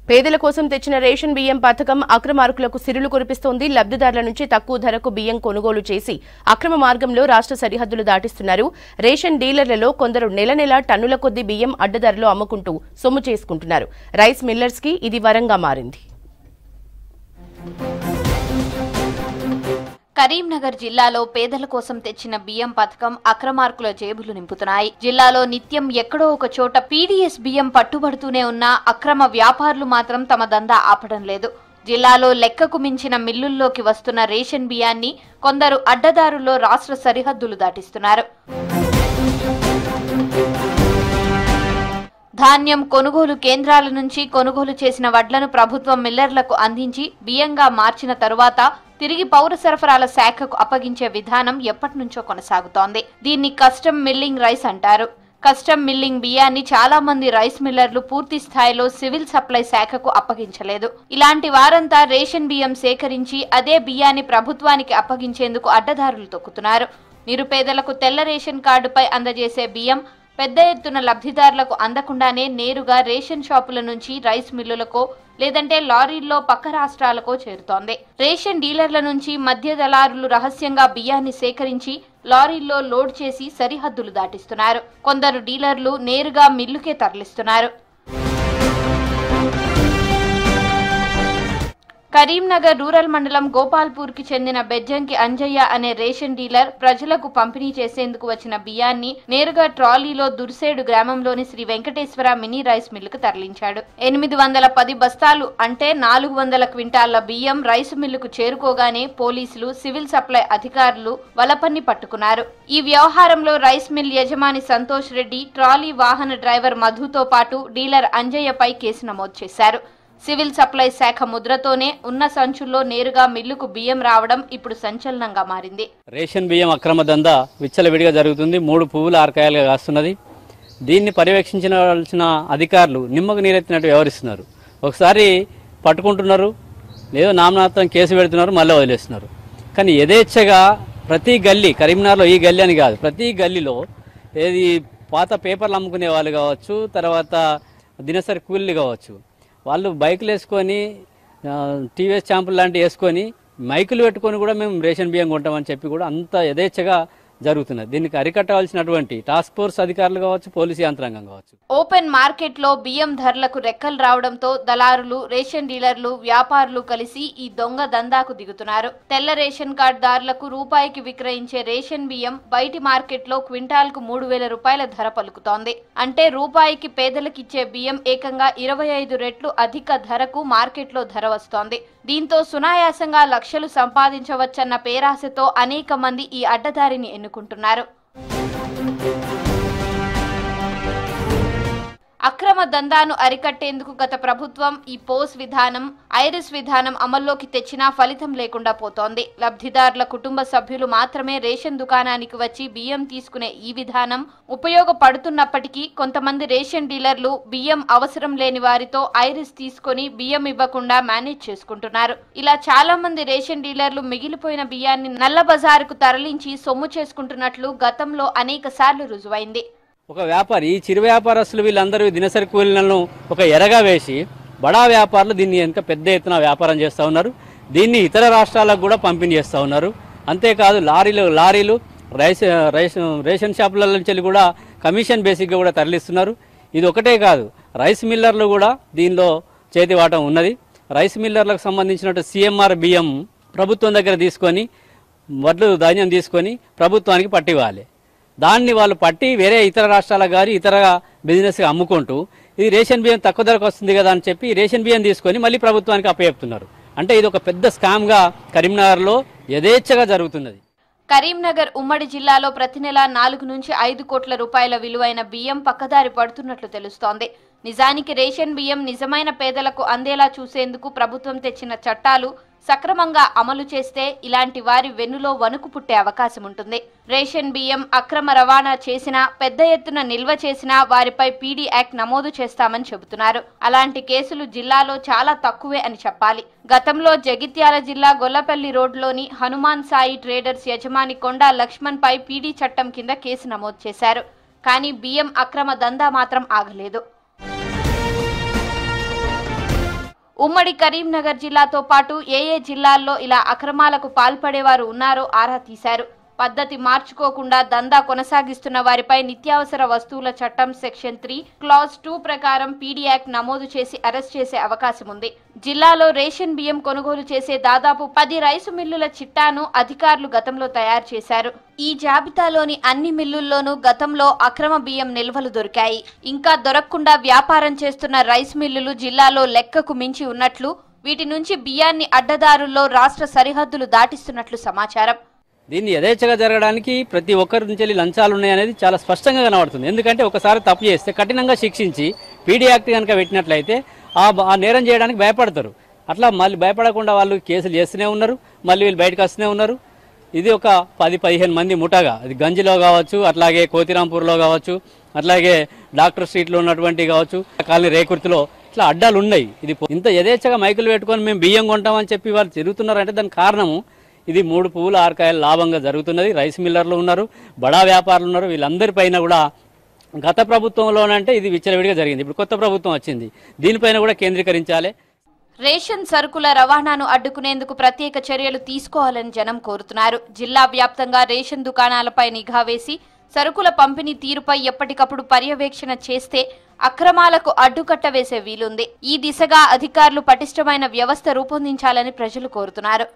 పేదల కోసం తెచ్చిన రేషన్ బియ్యం పథకం అక్రమార్కులకు సిరులు కురిపిస్తోంది. లబ్ధిదారుల నుంచి తక్కువ ధరకు బియ్యం కొనుగోలు చేసి అక్రమ మార్గంలో రాష్ట్ర సరిహద్దులు దాటిస్తున్నారు. రేషన్ డీలర్లలో కొందరు నెల నెల టన్నుల కొద్దీ బియ్యం అడ్డధరలో అమ్ముకుంటూ సొమ్ము చేసుకుంటున్నారు. రైస్ మిల్లర్స్ కి ఇది వరంగా మారింది. కరీంనగర్ జిల్లాలో పేదల కోసం తెచ్చిన బియ్యం పథకం అక్రమార్కుల జేబులు నింపుతున్నాయి. జిల్లాలో నిత్యం ఎక్కడో ఒక చోట పీడీఎస్ బియ్యం పట్టుబడుతూనే ఉన్నా అక్రమ వ్యాపారులు మాత్రం తమ దందా ఆపడం లేదు. జిల్లాలో లెక్కకు మించిన మిల్లుల్లోకి వస్తున్న రేషన్ బియ్యాన్ని కొందరు అడ్డదారుల్లో రాష్ట్ర సరిహద్దులు దాటిస్తున్నారు. ధాన్యం కొనుగోలు కేంద్రాల నుంచి కొనుగోలు చేసిన వడ్లను ప్రభుత్వం మిల్లర్లకు అందించి బియ్యంగా మార్చిన తరువాత తిరిగి పౌర సరఫరాల శాఖకు అప్పగించే విధానం ఎప్పటినుంచో కొనసాగుతోంది. దీన్ని కస్టమ్ మిల్లింగ్ రైస్ అంటారు. కస్టమ్ మిల్లింగ్ బియ్యాన్ని చాలా మంది రైస్ మిల్లర్లు పూర్తి స్థాయిలో సివిల్ సప్లై శాఖకు అప్పగించలేదు. ఇలాంటి వారంతా రేషన్ బియ్యం సేకరించి అదే బియ్యాన్ని ప్రభుత్వానికి అప్పగించేందుకు అడ్డదారులు తొక్కుతున్నారు. నిరుపేదలకు తెల్ల రేషన్ కార్డుపై అందజేసే బియ్యం పెద్ద ఎత్తున లబ్ధిదారులకు అందకుండానే నేరుగా రేషన్ షాపుల నుంచి రైస్ మిల్లులకో లేదంటే లారీల్లో పక్క రాష్ట్రాలకో చేరుతోంది. రేషన్ డీలర్ల నుంచి మధ్య దళారులు రహస్యంగా బియ్యాన్ని సేకరించి లారీల్లో లోడ్ చేసి సరిహద్దులు దాటిస్తున్నారు. కొందరు డీలర్లు నేరుగా మిల్లుకే తరలిస్తున్నారు. కరీంనగర్ రూరల్ మండలం గోపాల్పూర్ కి చెందిన బెజ్జంకి అంజయ్య అనే రేషన్ డీలర్ ప్రజలకు పంపిణీ చేసేందుకు వచ్చిన బియ్యాన్ని నేరుగా ట్రాలీలో దుర్సేడు గ్రామంలోని శ్రీ వెంకటేశ్వర మినీ రైస్ మిల్లుకు తరలించాడు. 810 బస్తాలు అంటే 400 క్వింటాళ్ల బియ్యం రైసు మిల్లుకు చేరుకోగానే పోలీసులు, సివిల్ సప్లై అధికారులు వలపన్ని పట్టుకున్నారు. ఈ వ్యవహారంలో రైస్ మిల్ యజమాని సంతోష్ రెడ్డి, ట్రాలీ వాహన డ్రైవర్ మధుతో పాటు డీలర్ అంజయ్యపై కేసు నమోదు చేశారు. సివిల్ సప్లై శాఖ ముద్రతోనే ఉన్న సంచుల్లో నేరుగా మిల్లుకు బియ్యం రావడం ఇప్పుడు సంచలనంగా మారింది. రేషన్ బియ్యం అక్రమ దందా విచ్చలవిడిగా జరుగుతుంది. 3 పువ్వులు 6 కాయలుగా కాస్తున్నది. దీన్ని పర్యవేక్షించాల్సిన అధికారులు నిమ్మకు నీరెత్తినట్టు వ్యవహరిస్తున్నారు. ఒకసారి పట్టుకుంటున్నారు, లేదో నామనార్థం కేసు పెడుతున్నారు, మళ్ళీ వదిలేస్తున్నారు. కానీ యథేచ్ఛగా ప్రతి గల్లీ, కరీంనగర్లో ఈ గల్లీ అని కాదు, ప్రతి గల్లీలో ఏది పాత పేపర్లు అమ్ముకునే వాళ్ళు కావచ్చు, తర్వాత దినసరి కూలీలు కావచ్చు, వాళ్ళు బైకులు వేసుకొని టీవీఎస్ ఛాంపుల్ లాంటివి వేసుకొని మైకులు పెట్టుకొని కూడా మేము రేషన్ బియ్యం కొంటామని చెప్పి కూడా అంత యథేచ్ఛగా జరుగుతున్నది. దీనికి అరికట్టాల్సినటువంటి టాస్క్ ఫోర్స్ అధికారులు కావచ్చు, పోలీసు యంత్రాంగం కావచ్చు. ఓపెన్ మార్కెట్ లో బియ్యం ధరలకు రెక్కలు రావడంతో దళారులు, రేషన్ డీలర్లు, వ్యాపారులు కలిసి ఈ దొంగ దందాకు దిగుతున్నారు. తెల్ల రేషన్ కార్డు దారులకు రూపాయికి విక్రయించే రేషన్ బియ్యం బయటి మార్కెట్ లో క్వింటాల్కు 3000 రూపాయల ధర పలుకుతోంది. అంటే రూపాయికి పేదలకిచ్చే బియ్యం ఏకంగా 25 రెట్లు అధిక ధరకు మార్కెట్ లో ధర వస్తోంది. దీంతో సునాయాసంగా లక్షలు సంపాదించవచ్చన్న పేరాశతో అనేక మంది ఈ అడ్డదారిని ఎన్నుకుంటున్నారు. అక్రమ దందాను అరికట్టేందుకు గత ప్రభుత్వం ఈ పోస్ విధానం, ఐరిస్ విధానం అమల్లోకి తెచ్చినా ఫలితం లేకుండా పోతోంది. లబ్ధిదారుల కుటుంబ సభ్యులు మాత్రమే రేషన్ దుకాణానికి వచ్చి బియ్యం తీసుకునే ఈ విధానం ఉపయోగపడుతున్నప్పటికీ కొంతమంది రేషన్ డీలర్లు బియ్యం అవసరం లేని వారితో ఐరిస్ తీసుకొని బియ్యం ఇవ్వకుండా మేనేజ్ చేసుకుంటున్నారు. ఇలా చాలా మంది రేషన్ డీలర్లు మిగిలిపోయిన బియ్యాన్ని నల్ల బజారుకు తరలించి సొమ్ము చేసుకుంటున్నట్లు గతంలో అనేక సార్లు రుజువైంది. ఒక వ్యాపారి, ఈ చిరు వ్యాపారస్తులు వీళ్ళందరూ దినసరి కూలీలను ఒక ఎరగా వేసి బడా వ్యాపారులు దీన్ని ఇంకా పెద్ద ఎత్తున వ్యాపారం చేస్తూ ఉన్నారు. దీన్ని ఇతర రాష్ట్రాలకు కూడా పంపిణీ చేస్తూ ఉన్నారు. అంతేకాదు లారీలు రేషన్ షాపుల నుంచి కూడా కమిషన్ బేసిక్గా కూడా తరలిస్తున్నారు. ఇది ఒకటే కాదు, రైస్ మిల్లర్లు కూడా దీనిలో చేతివాటం ఉన్నది. రైస్ మిల్లర్లకు సంబంధించినట్టు CMR బియ్యం ప్రభుత్వం దగ్గర తీసుకొని, వడ్లు ధాన్యం తీసుకొని ప్రభుత్వానికి పట్టివ్వాలి. దాన్ని వాళ్ళు పట్టి వేరే ఇతర రాష్ట్రాలకు గారి ఇతర బిజినెస్గా అమ్ముకుంటూ ఇది రేషన్ బియ్యం తక్కువ ధరకు వస్తుంది కదా అని చెప్పి రేషన్ బియ్యం తీసుకొని మళ్ళీ ప్రభుత్వానికి అప్పచెప్తున్నారు. అంటే ఇది ఒక పెద్ద స్కామ్గా కరీంనగర్లో యథేచ్ఛగా జరుగుతున్నది. కరీంనగర్ ఉమ్మడి జిల్లాలో ప్రతి నెల 4 నుంచి 5 కోట్ల రూపాయల విలువైన బియ్యం పక్కదారి పడుతున్నట్లు తెలుస్తోంది. నిజానికి రేషన్ బియ్యం నిజమైన పేదలకు అందేలా చూసేందుకు ప్రభుత్వం తెచ్చిన చట్టాలు సక్రమంగా అమలు చేస్తే ఇలాంటి వారి వెన్నులో వణుకు పుట్టే అవకాశం ఉంటుంది. రేషన్ బియ్యం అక్రమ రవాణా చేసినా, పెద్ద ఎత్తున నిల్వ చేసినా వారిపై పీడీ యాక్ట్ నమోదు చేస్తామని చెబుతున్నారు. అలాంటి కేసులు జిల్లాలో చాలా తక్కువే అని చెప్పాలి. గతంలో జగిత్యాల జిల్లా గొల్లపల్లి రోడ్లోని హనుమాన్ సాయి ట్రేడర్స్ యజమాని కొండా లక్ష్మణ్ పై పీడీ చట్టం కింద కేసు నమోదు చేశారు. కానీ బియ్యం అక్రమ దందా మాత్రం ఆగలేదు. ఉమ్మడి కరీంనగర్ జిల్లాతో పాటు ఏ జిల్లాల్లో ఇలా అక్రమాలకు పాల్పడేవారు ఉన్నారో ఆరా తీశారు. పద్ధతి మార్చుకోకుండా దందా కొనసాగిస్తున్న వారిపై నిత్యావసర వస్తువుల చట్టం సెక్షన్ 3 క్లాజ్ 2 ప్రకారం పీడీ యాక్ట్ నమోదు చేసి అరెస్ట్ చేసే అవకాశం ఉంది. జిల్లాలో రేషన్ బియ్యం కొనుగోలు చేసే దాదాపు 10 రైసు మిల్లుల చిట్టాను అధికారులు గతంలో తయారు చేశారు. ఈ జాబితాలోని అన్ని మిల్లుల్లోనూ గతంలో అక్రమ బియ్యం నిల్వలు దొరికాయి. ఇంకా దొరకకుండా వ్యాపారం చేస్తున్న రైస్ మిల్లులు జిల్లాలో లెక్కకు మించి ఉన్నట్లు, వీటి నుంచి బియ్యాన్ని అడ్డదారుల్లో రాష్ట్ర సరిహద్దులు దాటిస్తున్నట్లు సమాచారం. దీన్ని యథేచ్ఛగా జరగడానికి ప్రతి ఒక్కరి నుంచి లంచాలు ఉన్నాయనేది చాలా స్పష్టంగా కనబడుతుంది. ఎందుకంటే ఒకసారి తప్పు చేస్తే కఠినంగా శిక్షించి పీడీ యాక్ట్ కనుక పెట్టినట్లయితే ఆ నేరం చేయడానికి భయపడతారు. అట్లా మళ్ళీ భయపడకుండా వాళ్ళు కేసులు చేస్తూనే ఉన్నారు, మళ్ళీ వీళ్ళు బయటకు వస్తూనే ఉన్నారు. ఇది ఒక 10-15 మంది ముఠాగా, అది గంజిలో కావచ్చు, అట్లాగే కోతిరాంపూర్లో కావచ్చు, అట్లాగే డాక్టర్ స్ట్రీట్లో ఉన్నటువంటి కావచ్చు, కాలనీ రేకుర్తిలో ఇట్లా అడ్డాలు ఉన్నాయి. ఇది ఇంత యథేచ్ఛగా మైకులు పెట్టుకొని మేము బియ్యం కొంటామని చెప్పి వాళ్ళు తిరుగుతున్నారంటే దానికి కారణము ఇది 3 పువ్వుల 6 కాయలు లాభంగా జరుగుతున్నది. రైస్ మిల్లర్లు ఉన్నారు, బడా వ్యాపారులు ఉన్నారు, వీళ్ళందరిపైన కూడా గత ప్రభుత్వంలోనంటే ఇది విచ్చలవిడిగా జరిగింది. ఇప్పుడు కొత్త ప్రభుత్వం వచ్చింది, దీనిపైన కూడా కేంద్రీకరించాలి. రేషన్ సరుకుల రవాణాను అడ్డుకునేందుకు ప్రత్యేక చర్యలు తీసుకోవాలని జనం కోరుతున్నారు. జిల్లా వ్యాప్తంగా రేషన్ దుకాణాలపై నిఘా వేసి సరుకుల పంపిణీ తీరుపై ఎప్పటికప్పుడు పర్యవేక్షణ చేస్తే అక్రమాలకు అడ్డుకట్ట వేసే వీలుంది. ఈ దిశగా అధికారులు పటిష్టమైన వ్యవస్థ రూపొందించాలని ప్రజలు కోరుతున్నారు.